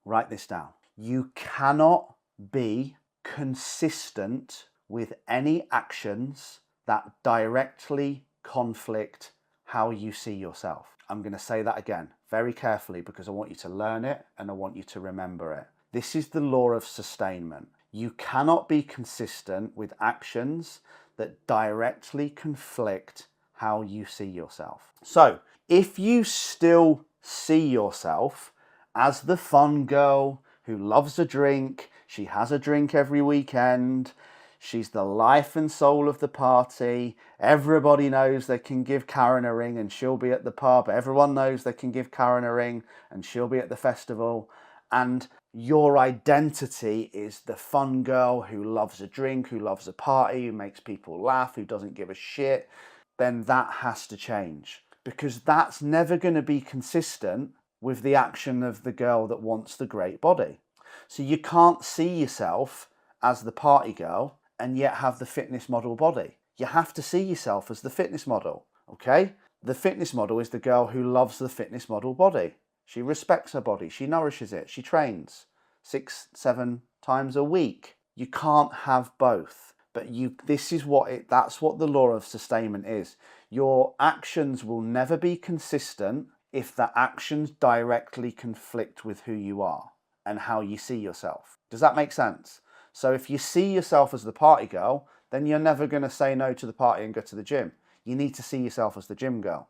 Write this down. You cannot be consistent with any actions that directly conflict how you see yourself. I'm going to say that again very carefully because I want you to learn it and I want you to remember it. This is the law of sustainment. You cannot be consistent with actions that directly conflict how you see yourself. So, if you still see yourself as the fun girl who loves a drink, she has a drink every weekend, she's the life and soul of the party, everybody knows they can give Karen a ring and she'll be at the pub, everyone knows they can give Karen a ring and she'll be at the festival, and your identity is the fun girl who loves a drink, who loves a party, who makes people laugh, who doesn't give a shit, then that has to change. Because that's never going to be consistent with the action of the girl that wants the great body. So you can't see yourself as the party girl and yet have the fitness model body. You have to see yourself as the fitness model, okay? The fitness model is the girl who loves the fitness model body. She respects her body, she nourishes it, she trains 6-7 times a week. You can't have both. But that's what the law of sustainment is. Your actions will never be consistent if the actions directly conflict with who you are and how you see yourself. Does that make sense? So if you see yourself as the party girl, then you're never going to say no to the party and go to the gym. You need to see yourself as the gym girl.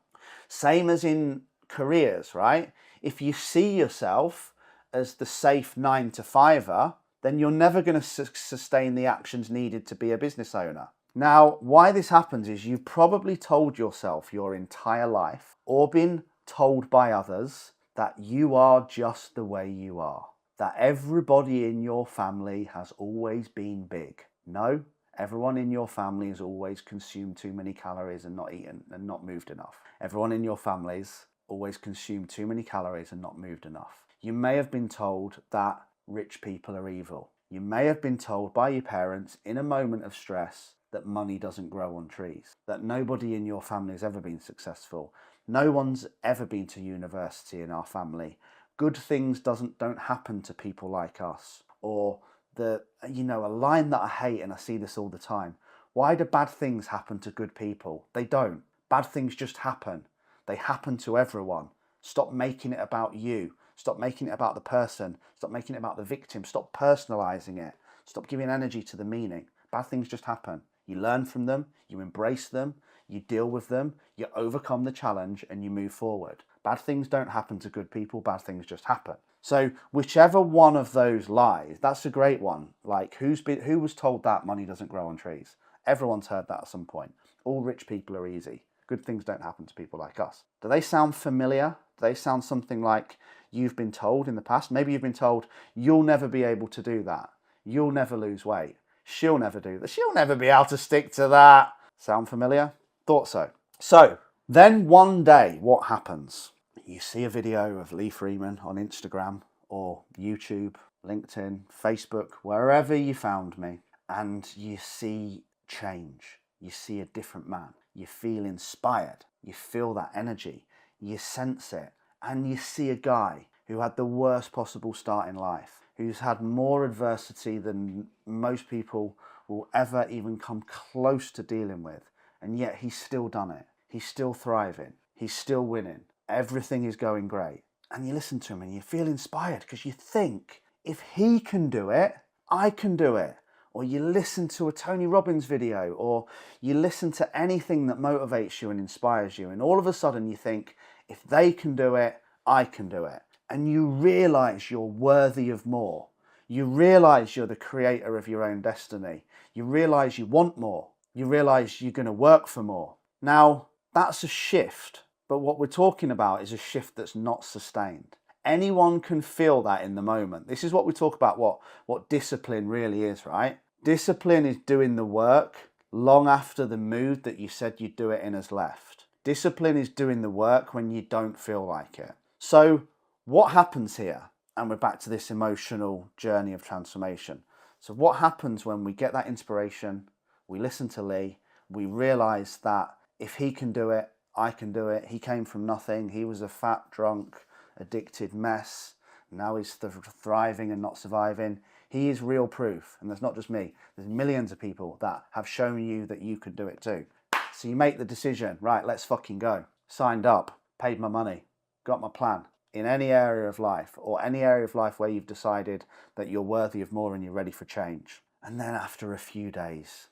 Same as in careers, right? If you see yourself as the safe 9-to-5er, then you're never going to sustain the actions needed to be a business owner. Now, why this happens is you've probably told yourself your entire life or been told by others that you are just the way you are, that everybody in your family has always been big. No, everyone in your family has always consumed too many calories and not eaten and not moved enough. Everyone in your families always consumed too many calories and not moved enough. You may have been told that rich people are evil. You may have been told by your parents in a moment of stress that money doesn't grow on trees, that nobody in your family has ever been successful. No one's ever been to university in our family. Good things don't happen to people like us. Or a line that I hate, and I see this all the time. Why do bad things happen to good people? They don't. Bad things just happen. They happen to everyone. Stop making it about you. Stop making it about the person. Stop making it about the victim. Stop personalizing it. Stop giving energy to the meaning. Bad things just happen. You learn from them, you embrace them, you deal with them, you overcome the challenge, and you move forward. Bad things don't happen to good people, bad things just happen. So whichever one of those lies, that's a great one. Like, who was told that money doesn't grow on trees? Everyone's heard that at some point. All rich people are easy. Good things don't happen to people like us. Do they sound familiar? Do they sound something like you've been told in the past? Maybe you've been told, you'll never be able to do that. You'll never lose weight. She'll never do that. She'll never be able to stick to that. Sound familiar? Thought so. So then one day, what happens? You see a video of Lee Freeman on Instagram or YouTube, LinkedIn, Facebook, wherever you found me, and you see change. You see a different man. You feel inspired. You feel that energy. You sense it. And you see a guy who had the worst possible start in life, who's had more adversity than most people will ever even come close to dealing with. And yet he's still done it. He's still thriving. He's still winning. Everything is going great. And you listen to him and you feel inspired because you think, if he can do it, I can do it. Or you listen to a Tony Robbins video, or you listen to anything that motivates you and inspires you. And all of a sudden you think, if they can do it, I can do it. And you realize you're worthy of more. You realize you're the creator of your own destiny. You realize you want more. You realize you're going to work for more. Now, that's a shift. But what we're talking about is a shift that's not sustained. Anyone can feel that in the moment. This is what we talk about, what discipline really is, right? Discipline is doing the work long after the mood that you said you'd do it in has left. Discipline is doing the work when you don't feel like it. So what happens here? And we're back to this emotional journey of transformation. So what happens when we get that inspiration, we listen to Lee, we realize that if he can do it, I can do it. He came from nothing. He was a fat, drunk, addicted mess Now he's thriving and not surviving. He is real proof. And there's not just me. There's millions of people that have shown you that you could do it too. So you make the decision, right, let's fucking go. Signed up, paid my money, got my plan. In any area of life, or any area of life where you've decided that you're worthy of more and you're ready for change. And then after a few days,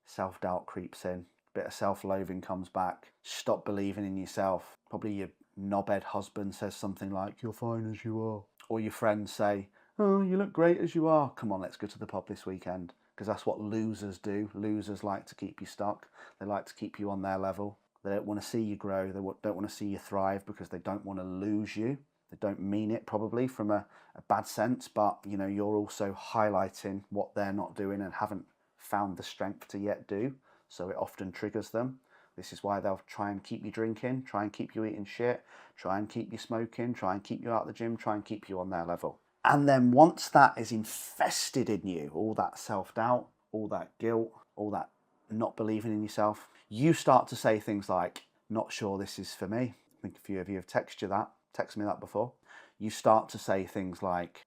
self-doubt creeps in, a bit of self-loathing comes back, stop believing in yourself. Probably your knobhead husband says something like, you're fine as you are. Or your friends say, oh, you look great as you are. Come on, let's go to the pub this weekend. Because that's what losers do. Losers like to keep you stuck. They like to keep you on their level. They don't want to see you grow. They don't want to see you thrive because they don't want to lose you. They don't mean it probably from a bad sense, but you know, you're also highlighting what they're not doing and haven't found the strength to yet do. So it often triggers them. This is why they'll try and keep you drinking, try and keep you eating shit, try and keep you smoking, try and keep you out of the gym, try and keep you on their level. And then once that is infested in you, all that self-doubt, all that guilt, all that not believing in yourself, you start to say things like, not sure this is for me. I think a few of you have texted me that before. You start to say things like,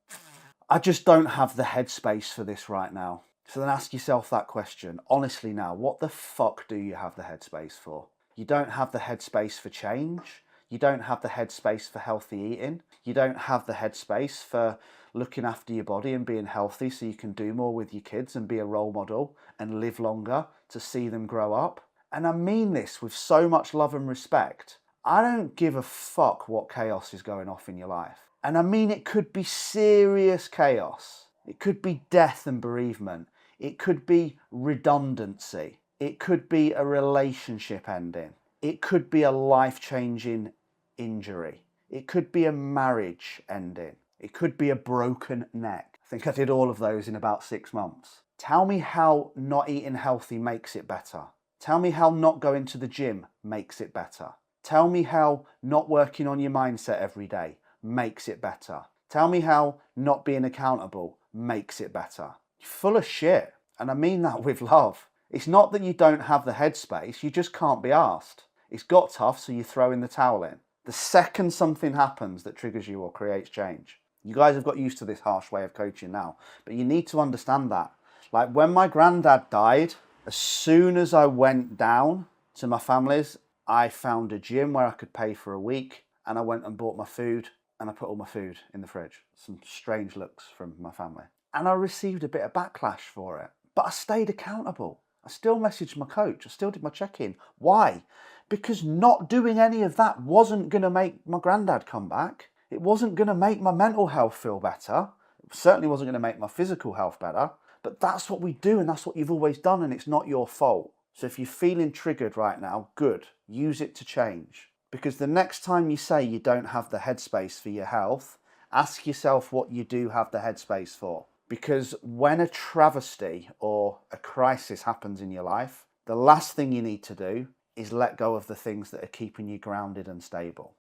I just don't have the headspace for this right now. So then ask yourself that question. Honestly now, what the fuck do you have the headspace for? You don't have the headspace for change. You don't have the headspace for healthy eating. You don't have the headspace for looking after your body and being healthy so you can do more with your kids and be a role model and live longer to see them grow up. And I mean this with so much love and respect. I don't give a fuck what chaos is going off in your life. And I mean, it could be serious chaos. It could be death and bereavement. It could be redundancy. It could be a relationship ending. It could be a life-changing injury. It could be a marriage ending. It could be a broken neck. I think I did all of those in about 6 months. Tell me how not eating healthy makes it better. Tell me how not going to the gym makes it better. Tell me how not working on your mindset every day makes it better. Tell me how not being accountable makes it better. You're full of shit. And I mean that with love. It's not that you don't have the headspace, you just can't be asked. It's got tough, so you throw in the towel in. The second something happens that triggers you or creates change. You guys have got used to this harsh way of coaching now, but you need to understand that. Like when my granddad died, as soon as I went down to my family's, I found a gym where I could pay for a week, and I went and bought my food, and I put all my food in the fridge. Some strange looks from my family. And I received a bit of backlash for it, but I stayed accountable. I still messaged my coach. I still did my check-in. Why? Because not doing any of that wasn't going to make my granddad come back. It wasn't going to make my mental health feel better. It certainly wasn't going to make my physical health better. But that's what we do, and that's what you've always done, and it's not your fault. So if you're feeling triggered right now, good. Use it to change. Because the next time you say you don't have the headspace for your health, ask yourself what you do have the headspace for. Because when a travesty or a crisis happens in your life, the last thing you need to do is let go of the things that are keeping you grounded and stable.